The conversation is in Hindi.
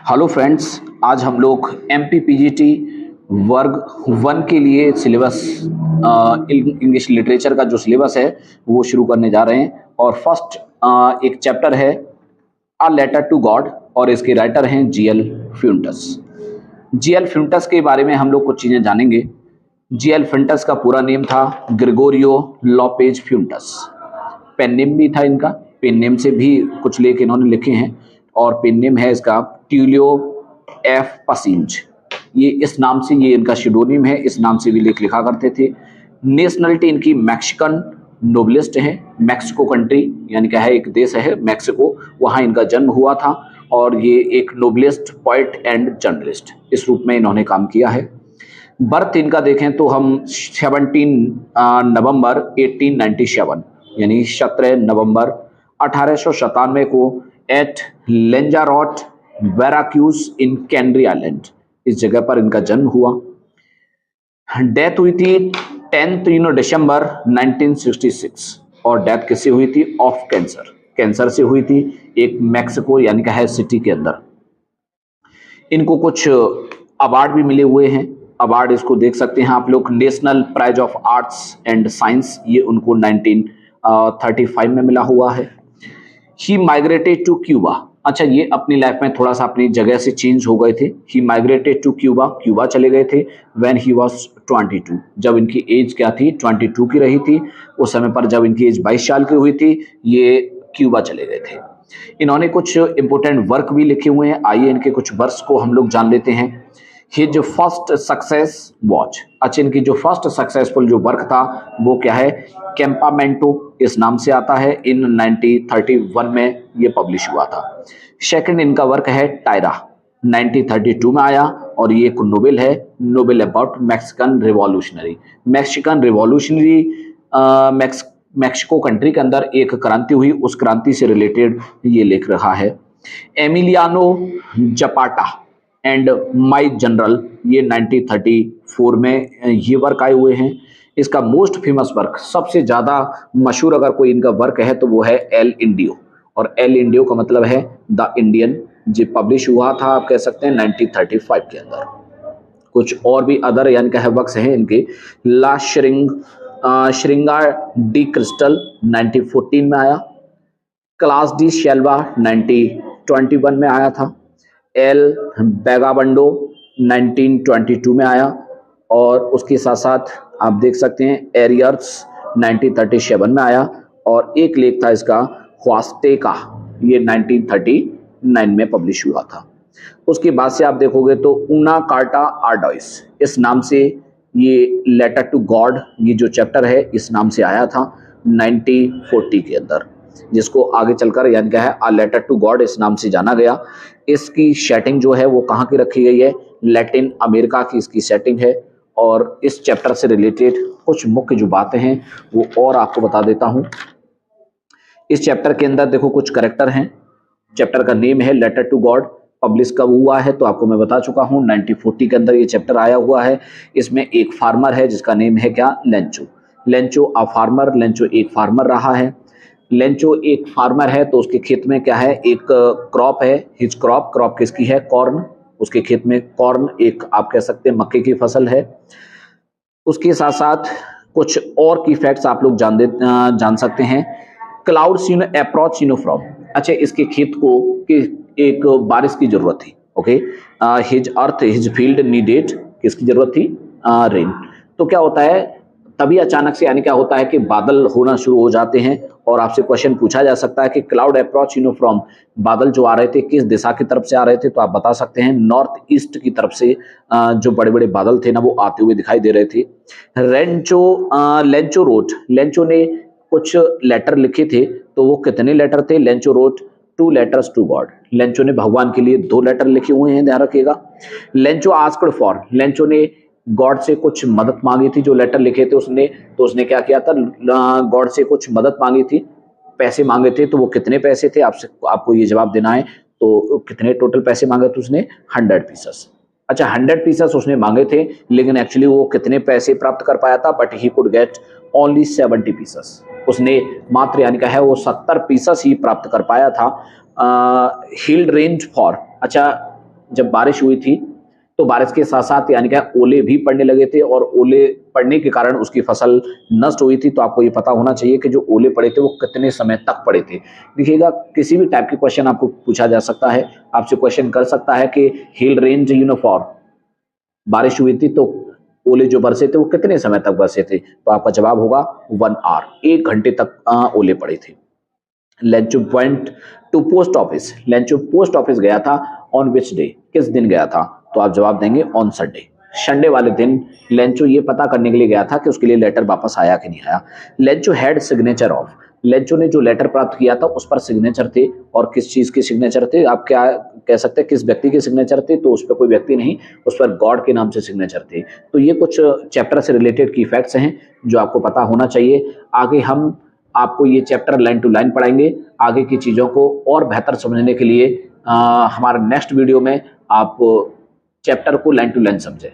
हेलो फ्रेंड्स, आज हम लोग एमपीपीजीटी वर्ग 1 के लिए सिलेबस इंग्लिश लिटरेचर का जो सिलेबस है वो शुरू करने जा रहे हैं। और फर्स्ट एक चैप्टर है अ लेटर टू गॉड और इसके राइटर हैं जीएल फ्यूंटस। जीएल फ्यूंटस के बारे में हम लोग कुछ चीज़ें जानेंगे। जीएल फ्यूंटस का पूरा नेम था ग्रेगोरियो लोपेज फ्यूंटस। पेन नेम भी था इनका, पेन नेम से भी कुछ लेख इन्होंने लिखे हैं और पेन नेम है इसका ट्यूलियो एफ पसिंज। ये इस नाम से, ये इनका शिडोनिम है, इस नाम से भी लेख लिखा करते थे। नेशनलिटी इनकी मैक्सिकन नोबलिस्ट है। मैक्सिको कंट्री यानी क्या है, एक देश है मैक्सिको, वहाँ इनका जन्म हुआ था और ये एक नोबलिस्ट, पोइट एंड जर्नलिस्ट इस रूप में इन्होंने काम किया है। बर्थ इनका देखें तो हम 17 नवंबर 1897 यानी 17 नवंबर 1897 को एट लेंजारोट वेराक्यूज इन कैनरी आइलैंड, इस जगह पर इनका जन्म हुआ। डेथ हुई थी 10 दिसंबर 1966 और डेथ किससे हुई थी? ऑफ कैंसर, कैंसर से हुई थी एक मैक्सिको यानी क्या है सिटी के अंदर। इनको कुछ अवार्ड भी मिले हुए हैं। अवार्ड इसको देख सकते हैं आप लोग, National Prize of Arts and Science, ये उनको 1935 में मिला हुआ है। He migrated to Cuba. अच्छा, ये अपनी लाइफ में थोड़ा सा अपनी जगह से चेंज हो गए थे। ही माइग्रेटेड टू क्यूबा, क्यूबा चले गए थे व्हेन ही वाज 22, जब इनकी एज क्या थी? 22 की रही थी। उस समय पर जब इनकी एज 22 साल की हुई थी, ये क्यूबा चले गए थे। इन्होंने कुछ इंपोर्टेंट वर्क भी लिखे हुए हैं। आइए इनके कुछ वर्क्स को हम लोग जान लेते हैं। His first success watch. अच्छा, इनकी जो फर्स्ट सक्सेसफुल जो वर्क था वो क्या है? कैंपामेंटो इस नाम से आता है। इन 1931 में ये पब्लिश हुआ था। सेकंड इनका वर्क है टायरा, 1932 में आया और ये एक नोवेल है, novel about Mexican revolutionary. Mexican revolutionary Mexico country के अंदर एक क्रांति हुई, उस क्रांति से रिलेटेड ये लिख रहा है। एमिलियानो जपाटा एंड माई जनरल, ये 1934 में ये वर्क आए हुए हैं। इसका मोस्ट फेमस वर्क, सबसे ज़्यादा मशहूर अगर कोई इनका वर्क है तो वो है एल इंडियो, और एल इंडियो का मतलब है द इंडियन, जो पब्लिश हुआ था आप कह सकते हैं 1935 के अंदर। कुछ और भी अदर यानी क्या है वर्क्स हैं इनके। ला श्रृंगार डी क्रिस्टल 1914 में आया। क्लास डी शेल्वा 1921 में आया था। एल बेगाबंडो 1922 में आया और उसके साथ साथ आप देख सकते हैं एरियर्स 1937 में आया और एक लेख था इसका ह्वास्टेका, ये 1939 में पब्लिश हुआ था। उसके बाद से आप देखोगे तो ऊना कार्टा आर्डोइस, इस नाम से ये लेटर टू गॉड, ये जो चैप्टर है इस नाम से आया था 1940 के अंदर, जिसको आगे चलकर यानी क्या है अ लेटर टू गॉड इस नाम से जाना गया। इसकी सेटिंग जो है वो कहाँ की रखी गई है? लैटिन अमेरिका की इसकी सेटिंग है। और इस चैप्टर से रिलेटेड कुछ मुख्य जो बातें हैं वो और आपको बता देता हूँ। इस चैप्टर के अंदर देखो कुछ कैरेक्टर हैं। चैप्टर का नेम है लेटर टू गॉड। पब्लिश कब हुआ है तो आपको मैं बता चुका हूँ, 1940 के अंदर ये चैप्टर आया हुआ है। इसमें एक फार्मर है जिसका नेम है क्या? Lencho. Lencho a farmer, Lencho एक फार्मर रहा है। लेंचो एक फार्मर है तो उसके खेत में क्या है? एक क्रॉप है, हिज क्रॉप। क्रॉप किसकी है? कॉर्न। उसके खेत में कॉर्न, एक आप कह सकते हैं मक्के की फसल है। उसके साथ साथ कुछ और की फैक्ट्स आप लोग जान सकते हैं। Clouds approach from. अच्छा, इसके खेत को एक बारिश की जरूरत थी। ओके, हिज अर्थ हिज फील्ड नीडेड, किसकी जरूरत थी? रेन। तो क्या होता है तभी अचानक से यानी क्या होता है कि बादल होना शुरू हो जाते हैं और आपसे क्वेश्चन पूछा जा सकता है कि क्लाउड अप्रोच फ्रॉम, बादल जो आ रहे थे किस दिशा की तरफ से आ रहे थे? तो आप बता सकते हैं नॉर्थ ईस्ट की तरफ से जो बड़े बड़े बादल थे ना वो आते हुए दिखाई दे रहे थे। लेंचो रोट, लेंचो ने कुछ लेटर लिखे थे तो वो कितने लेटर थे? Lencho wrote 2 letters to God. Lencho ने भगवान के लिए 2 लेटर लिखे हुए हैं, ध्यान रखिएगा। लेंचो आस्क्ड फॉर, लेंचो ने गॉड से कुछ मदद मांगी थी। जो लेटर लिखे थे उसने, तो उसने क्या किया था? गॉड से कुछ मदद मांगी थी, पैसे मांगे थे। तो वो कितने पैसे थे आपको ये जवाब देना है। तो कितने टोटल पैसे मांगे थे उसने? 100 पीसेस। अच्छा, 100 पीसेस उसने मांगे थे, लेकिन एक्चुअली वो कितने पैसे प्राप्त कर पाया था? But he could get only 70 pieces. उसने मात्र यानी क्या है वो 70 पीसेस ही प्राप्त कर पाया था। हील्ड रेंज फॉर, अच्छा जब बारिश हुई थी तो बारिश के साथ साथ यानी क्या ओले भी पड़ने लगे थे और ओले पड़ने के कारण उसकी फसल नष्ट हुई थी। तो आपको ये पता होना चाहिए कि जो ओले पड़े थे वो कितने समय तक पड़े थे। देखिएगा किसी भी टाइप के क्वेश्चन आपको पूछा जा सकता है, आपसे क्वेश्चन कर सकता है कि हेल रेंज यूनिफॉर्म, बारिश हुई थी तो ओले जो बरसे थे वो कितने समय तक बरसे थे, तो आपका जवाब होगा 1 आवर, 1 घंटे तक ओले पड़े थे। Lencho went to post office, Lencho post office गया था ऑन विच डे, किस दिन गया था, तो आप जवाब देंगे ऑन संडे, संडे वाले दिन लेंचो ये पता करने के लिए गया था कि उसके लिए लेटर वापस आया कि नहीं आया। Lencho had signature of, Lencho ने जो लेटर प्राप्त किया था उस पर सिग्नेचर थे, और किस चीज के सिग्नेचर थे, आप क्या कह सकते हैं किस व्यक्ति के सिग्नेचर थे, तो उस पर कोई व्यक्ति नहीं, उस पर गॉड के नाम से सिग्नेचर थे। तो ये कुछ चैप्टर से रिलेटेड की फैक्ट्स हैं जो आपको पता होना चाहिए। आगे हम आपको ये चैप्टर लाइन टू लाइन पढ़ाएंगे। आगे की चीज़ों को और बेहतर समझने के लिए हमारे नेक्स्ट वीडियो में आप चैप्टर को लाइन टू लाइन समझें।